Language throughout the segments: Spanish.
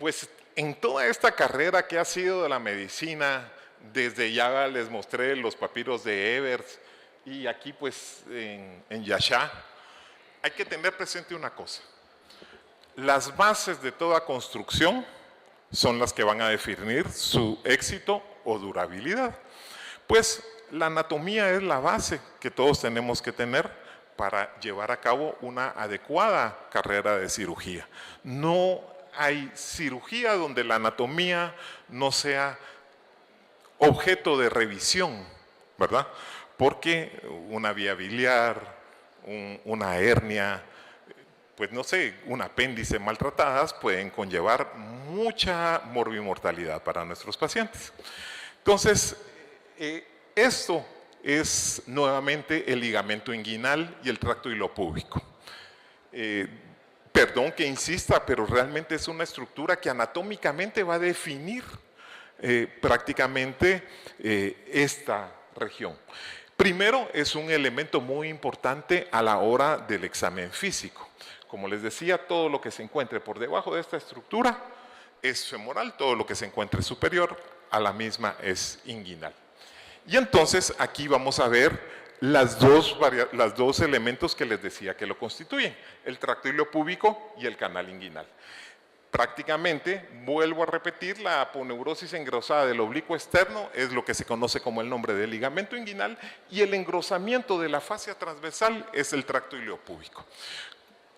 Pues en toda esta carrera que ha sido de la medicina, desde ya les mostré los papiros de Evers y aquí pues en Yashá, hay que tener presente una cosa. Las bases de toda construcción son las que van a definir su éxito o durabilidad. Pues la anatomía es la base que todos tenemos que tener para llevar a cabo una adecuada carrera de cirugía. No hay cirugía donde la anatomía no sea objeto de revisión, ¿verdad? Porque una vía biliar, una hernia, pues no sé, un apéndice maltratadas pueden conllevar mucha morbimortalidad para nuestros pacientes. Entonces, esto es nuevamente el ligamento inguinal y el tracto hilopúbico. Perdón que insista, pero realmente es una estructura que anatómicamente va a definir prácticamente esta región. Primero, es un elemento muy importante a la hora del examen físico. Como les decía, todo lo que se encuentre por debajo de esta estructura es femoral, todo lo que se encuentre superior a la misma es inguinal. Y entonces aquí vamos a ver los dos elementos que les decía que lo constituyen, el tracto hilopúbico y el canal inguinal. Prácticamente, vuelvo a repetir, la aponeurosis engrosada del oblicuo externo es lo que se conoce como el nombre del ligamento inguinal y el engrosamiento de la fascia transversal es el tracto hilopúbico.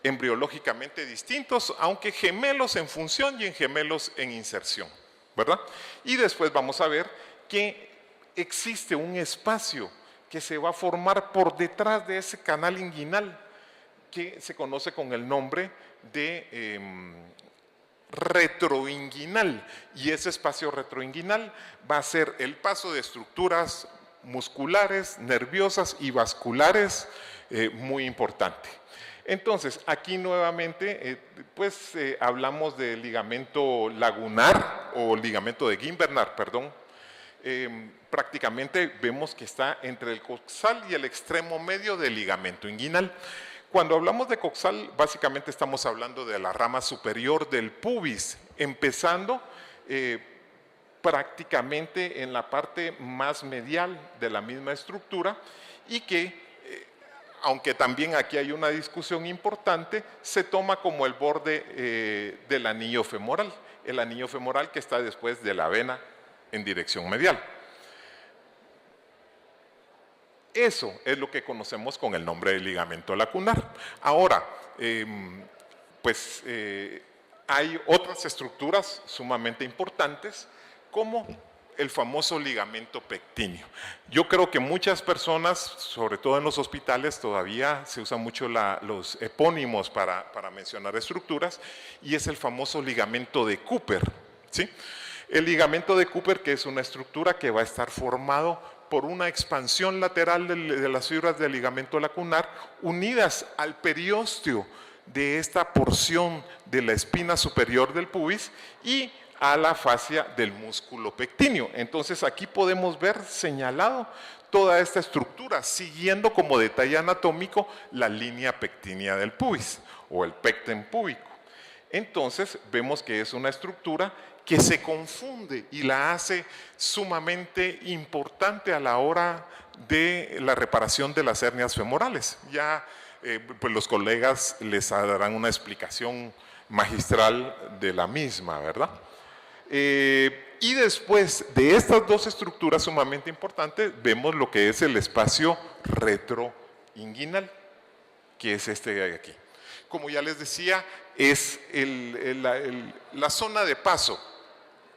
Embriológicamente distintos, aunque gemelos en función y en gemelos en inserción, ¿verdad? Y después vamos a ver que existe un espacio que se va a formar por detrás de ese canal inguinal que se conoce con el nombre de retroinguinal, y ese espacio retroinguinal va a ser el paso de estructuras musculares, nerviosas y vasculares muy importante. Entonces, aquí nuevamente, hablamos del ligamento lagunar o ligamento de Gimbernard, perdón. Prácticamente vemos que está entre el coxal y el extremo medio del ligamento inguinal. Cuando hablamos de coxal, básicamente estamos hablando de la rama superior del pubis, empezando prácticamente en la parte más medial de la misma estructura y que aunque también aquí hay una discusión importante, se toma como el borde del anillo femoral, el anillo femoral que está después de la vena en dirección medial. Eso es lo que conocemos con el nombre de ligamento lacunar. Ahora, hay otras estructuras sumamente importantes como el famoso ligamento pectíneo. Yo creo que muchas personas, sobre todo en los hospitales, todavía se usan mucho los epónimos para mencionar estructuras, y es el famoso ligamento de Cooper, ¿sí? El ligamento de Cooper, que es una estructura que va a estar formado por una expansión lateral de las fibras del ligamento lacunar unidas al periósteo de esta porción de la espina superior del pubis y a la fascia del músculo pectíneo. Entonces aquí podemos ver señalado toda esta estructura, siguiendo como detalle anatómico la línea pectínea del pubis o el pecten púbico. Entonces vemos que es una estructura que se confunde y la hace sumamente importante a la hora de la reparación de las hernias femorales. Ya pues los colegas les darán una explicación magistral de la misma, ¿verdad? Y después de estas dos estructuras sumamente importantes, vemos lo que es el espacio retroinguinal, que es este de aquí. Como ya les decía, es la zona de paso,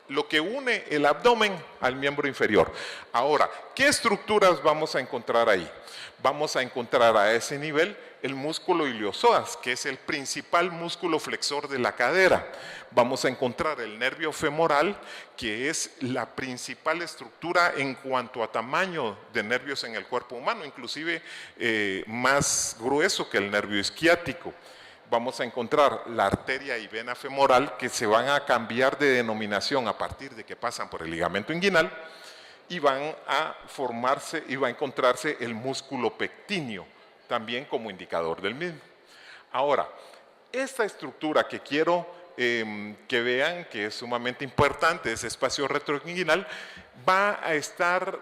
lo que une el abdomen al miembro inferior. Ahora, ¿qué estructuras vamos a encontrar ahí? Vamos a encontrar a ese nivel el músculo iliosoas, que es el principal músculo flexor de la cadera. Vamos a encontrar el nervio femoral, que es la principal estructura en cuanto a tamaño de nervios en el cuerpo humano, inclusive más grueso que el nervio isquiático. Vamos a encontrar la arteria y vena femoral, que se van a cambiar de denominación a partir de que pasan por el ligamento inguinal, y van a formarse y va a encontrarse el músculo pectíneo, también como indicador del mismo. Ahora, esta estructura que quiero que vean que es sumamente importante ese espacio retroinguinal, va a estar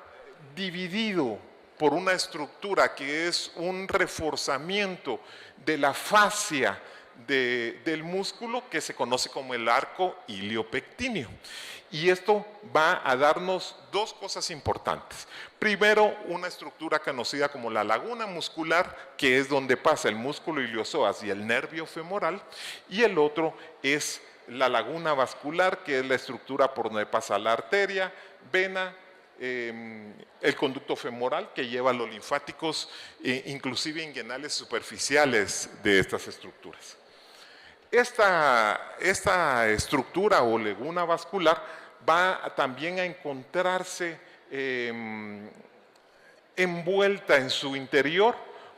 dividido por una estructura que es un reforzamiento de la fascia del músculo que se conoce como el arco iliopectíneo. Y esto va a darnos dos cosas importantes. Primero, una estructura conocida como la laguna muscular, que es donde pasa el músculo iliozoas y el nervio femoral, y el otro es la laguna vascular, que es la estructura por donde pasa la arteria, vena, el conducto femoral que lleva los linfáticos, inclusive inguinales superficiales de estas estructuras. Esta estructura o laguna vascular va también a encontrarse envuelta en su interior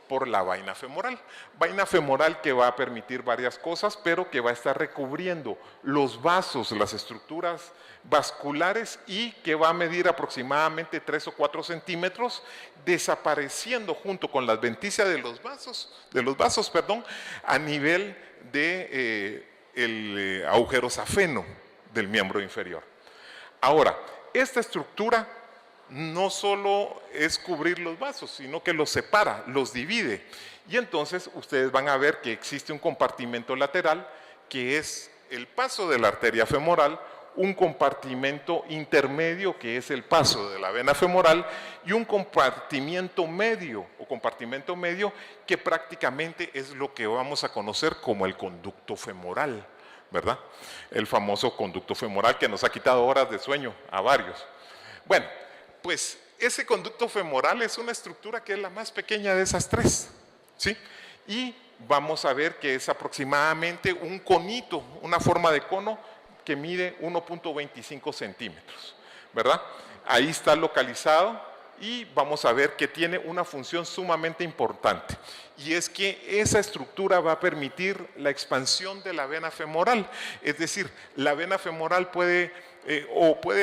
por la vaina femoral que va a permitir varias cosas, pero que va a estar recubriendo los vasos, las estructuras vasculares, y que va a medir aproximadamente 3 o 4 centímetros, desapareciendo junto con las venticias de los vasos, a nivel de el agujero safeno del miembro inferior. Ahora, esta estructura no solo es cubrir los vasos, sino que los separa, los divide. Y entonces ustedes van a ver que existe un compartimento lateral que es el paso de la arteria femoral, un compartimento intermedio que es el paso de la vena femoral y un compartimento medio que prácticamente es lo que vamos a conocer como el conducto femoral, ¿verdad? El famoso conducto femoral que nos ha quitado horas de sueño a varios. Bueno, pues ese conducto femoral es una estructura que es la más pequeña de esas tres, ¿sí? Y vamos a ver que es aproximadamente un conito, una forma de cono que mide 1.25 centímetros, ¿verdad? Ahí está localizado y vamos a ver que tiene una función sumamente importante. Y es que esa estructura va a permitir la expansión de la vena femoral. Es decir, la vena femoral puede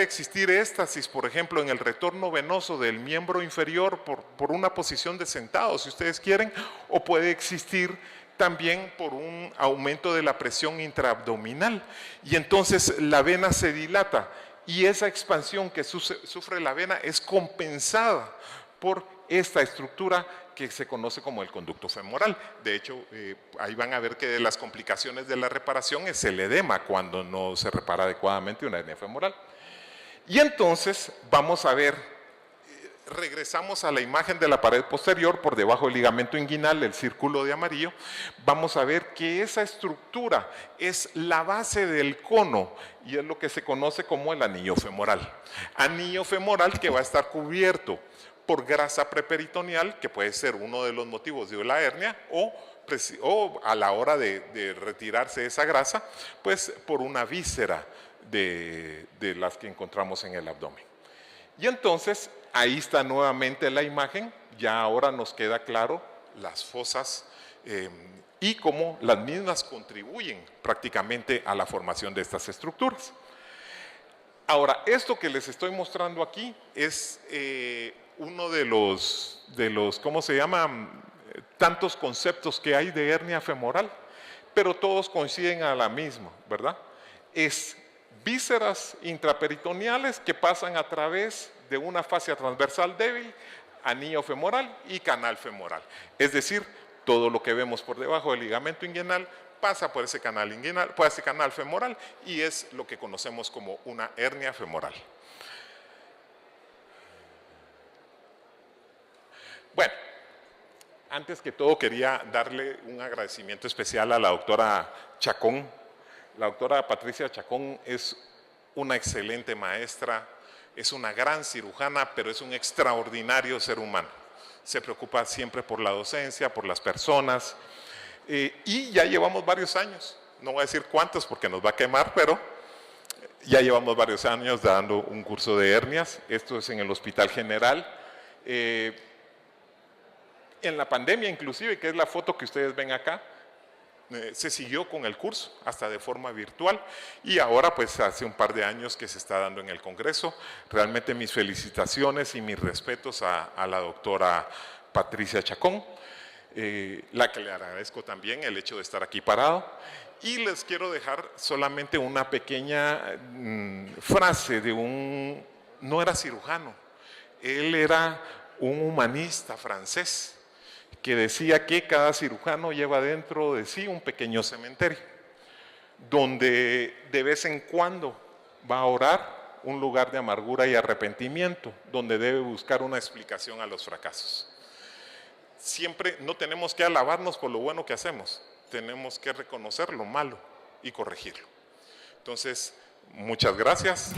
existir éstasis, por ejemplo, en el retorno venoso del miembro inferior por una posición de sentado, si ustedes quieren, o puede existir también por un aumento de la presión intraabdominal. Y entonces la vena se dilata y esa expansión que sufre la vena es compensada por esta estructura que se conoce como el conducto femoral. De hecho, ahí van a ver que de las complicaciones de la reparación es el edema cuando no se repara adecuadamente una hernia femoral. Y entonces vamos a ver, regresamos a la imagen de la pared posterior, por debajo del ligamento inguinal, el círculo de amarillo, vamos a ver que esa estructura es la base del cono y es lo que se conoce como el anillo femoral. Anillo femoral que va a estar cubierto por grasa preperitoneal, que puede ser uno de los motivos de la hernia, o a la hora de retirarse esa grasa, pues por una víscera de las que encontramos en el abdomen. Y entonces, ahí está nuevamente la imagen, ya ahora nos queda claro las fosas y cómo las mismas contribuyen prácticamente a la formación de estas estructuras. Ahora, esto que les estoy mostrando aquí es uno de los, ¿cómo se llama? Tantos conceptos que hay de hernia femoral, pero todos coinciden a la misma, ¿verdad? Es vísceras intraperitoneales que pasan a través de una fascia transversal débil, anillo femoral y canal femoral. Es decir, todo lo que vemos por debajo del ligamento inguinal pasa por ese canal inguinal, por ese canal femoral, y es lo que conocemos como una hernia femoral. Bueno, antes que todo quería darle un agradecimiento especial a la doctora Chacón. La doctora Patricia Chacón es una excelente maestra, es una gran cirujana, pero es un extraordinario ser humano. Se preocupa siempre por la docencia, por las personas, y ya llevamos varios años, no voy a decir cuántos porque nos va a quemar, pero ya llevamos varios años dando un curso de hernias. Esto es en el Hospital General. En la pandemia inclusive, que es la foto que ustedes ven acá, se siguió con el curso hasta de forma virtual, y ahora pues hace un par de años que se está dando en el Congreso. Realmente mis felicitaciones y mis respetos a la doctora Patricia Chacón. la que le agradezco también el hecho de estar aquí parado. Y les quiero dejar solamente una pequeña frase de no era cirujano, él era un humanista francés que decía que cada cirujano lleva dentro de sí un pequeño cementerio, donde de vez en cuando va a orar, un lugar de amargura y arrepentimiento, donde debe buscar una explicación a los fracasos. Siempre no tenemos que alabarnos por lo bueno que hacemos, tenemos que reconocer lo malo y corregirlo. Entonces, muchas gracias.